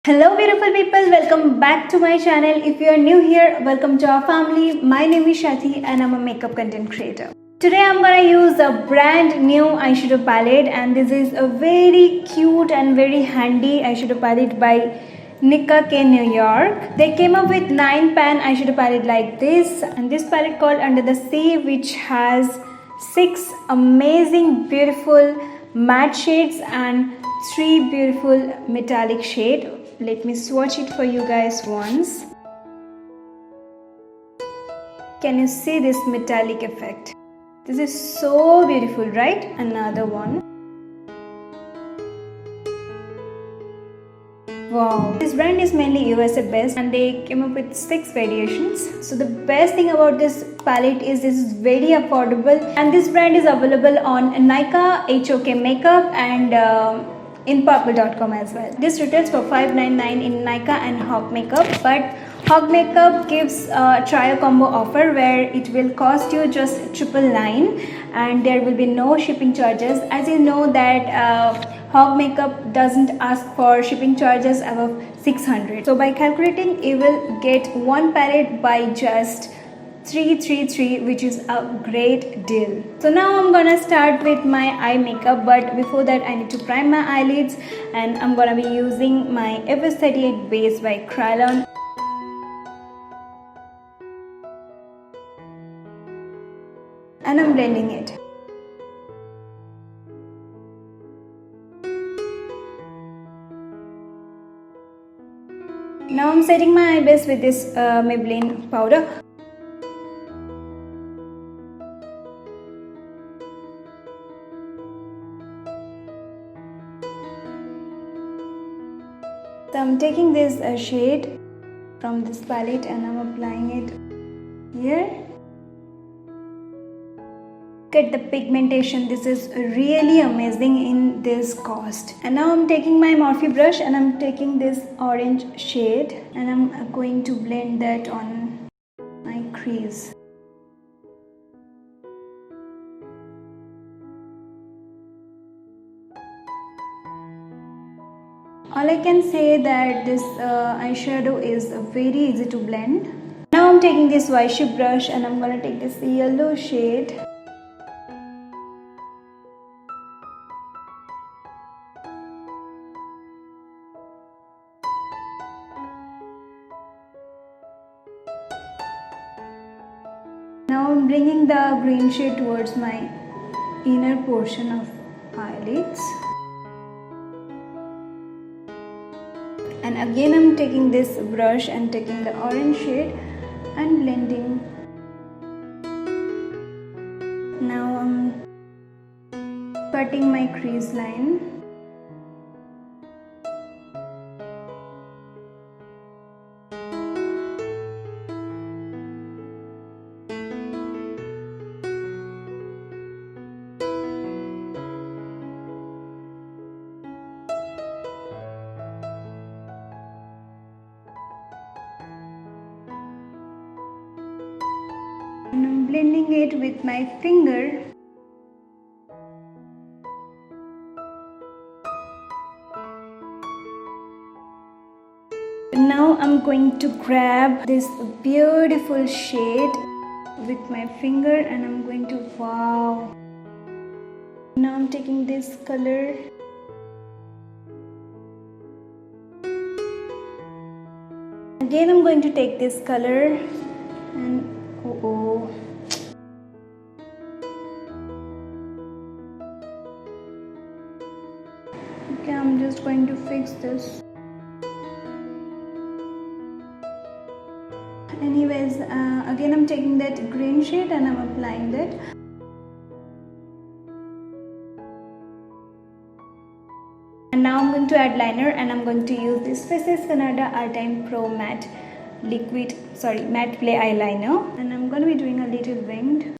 Hello beautiful people, welcome back to my channel. If you are new here, welcome to our family. My name is Shati and I'm a makeup content creator. Today I'm gonna use a brand new eyeshadow palette, and this is a very cute and very handy eyeshadow palette by Nicka New York. They came up with 9-pan eyeshadow palette like this, and this palette called Under the Sea, which has 6 amazing beautiful matte shades and 3 beautiful metallic shades. Let me swatch it for you guys once. Can you see this metallic effect? This is so beautiful, right? Another one. Wow. This brand is mainly USA based and they came up with 6 variations. So the best thing about this palette is this is very affordable, and this brand is available on Nicka, HOK Makeup and in purple.com as well. This retails for $5.99 in Nicka and Hawk Makeup, but Hawk Makeup gives a trio combo offer where it will cost you just $999 and there will be no shipping charges. As you know that Hawk Makeup doesn't ask for shipping charges above $600. So by calculating, you will get one palette by just $333, which is a great deal. So now I'm gonna start with my eye makeup, but before that I need to prime my eyelids, and I'm gonna be using my FS38 base by Kryolan. And I'm blending it. Now I'm setting my eye base with this Maybelline powder. So I'm taking this shade from this palette and I'm applying it here. Look at the pigmentation. This is really amazing in this cost. And now I'm taking my Morphe brush and I'm taking this orange shade and I'm going to blend that on my crease. All I can say that this eyeshadow is very easy to blend. Now I'm taking this Beige brush and I'm gonna take this yellow shade. Now I'm bringing the green shade towards my inner portion of eyelids. And again I'm taking this brush and taking the orange shade and blending. Now I'm cutting my crease line. And I'm blending it with my finger. Now I'm going to grab this beautiful shade with my finger and I'm going to, wow. Now I'm taking this color. Again I'm going to take this color and okay, I'm just going to fix this. Anyways, again I'm taking that green shade and I'm applying that. And now I'm going to add liner and I'm going to use this Faces Canada R-Time Pro Matte Matte Play Eyeliner, and I'm going to be doing a little winged.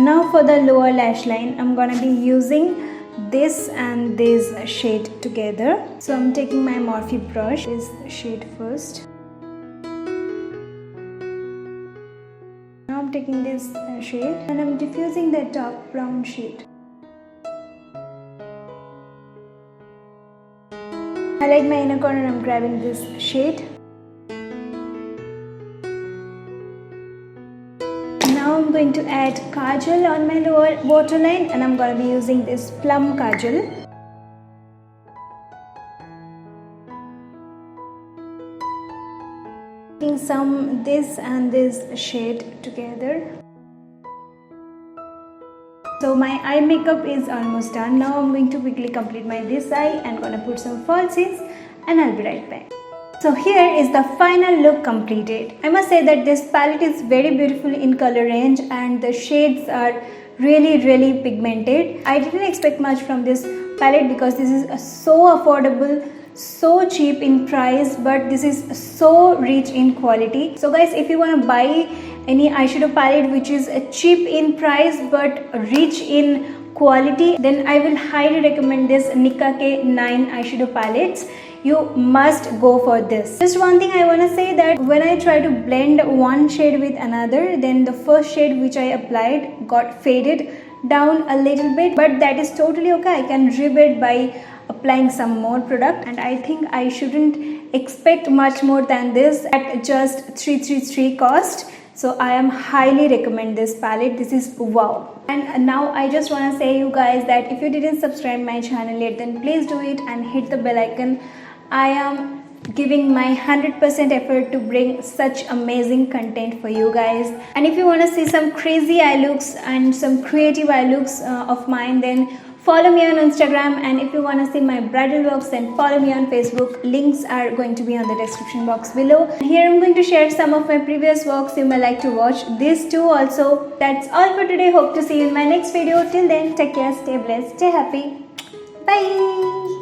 now for the lower lash line, I'm gonna be using this and this shade together. So I'm taking my Morphe brush, this shade first. Now I'm taking this shade and I'm diffusing the dark brown shade. Highlight my inner corner, I'm grabbing this shade. Now I'm going to add kajal on my lower waterline and I'm going to be using this plum kajal. Taking some this and this shade together. So my eye makeup is almost done. Now I'm going to quickly complete my this eye and gonna put some falsies and I'll be right back. So here is the final look completed. I must say that this palette is very beautiful in color range and the shades are really pigmented. I didn't expect much from this palette because this is so affordable, so cheap in price, but this is so rich in quality. So guys, if you want to buy any eyeshadow palette which is cheap in price but rich in quality, then I will highly recommend this Nicka K9 eyeshadow palettes. You must go for this. Just one thing I want to say, that when I try to blend one shade with another, then the first shade which I applied got faded down a little bit, but that is totally okay. I can rebate by applying some more product, and I think I shouldn't expect much more than this at just 333 cost. So I am highly recommend this palette. This is wow. And now I just want to say you guys that if you didn't subscribe my channel yet, then please do it and hit the bell icon. I am giving my 100% effort to bring such amazing content for you guys. And if you want to see some crazy eye looks and some creative eye looks of mine, then follow me on Instagram, and if you want to see my bridal works, then follow me on Facebook. Links are going to be on the description box below. Here I'm going to share some of my previous works you may like to watch. These too also. That's all for today. Hope to see you in my next video. Till then, take care, stay blessed, stay happy. Bye.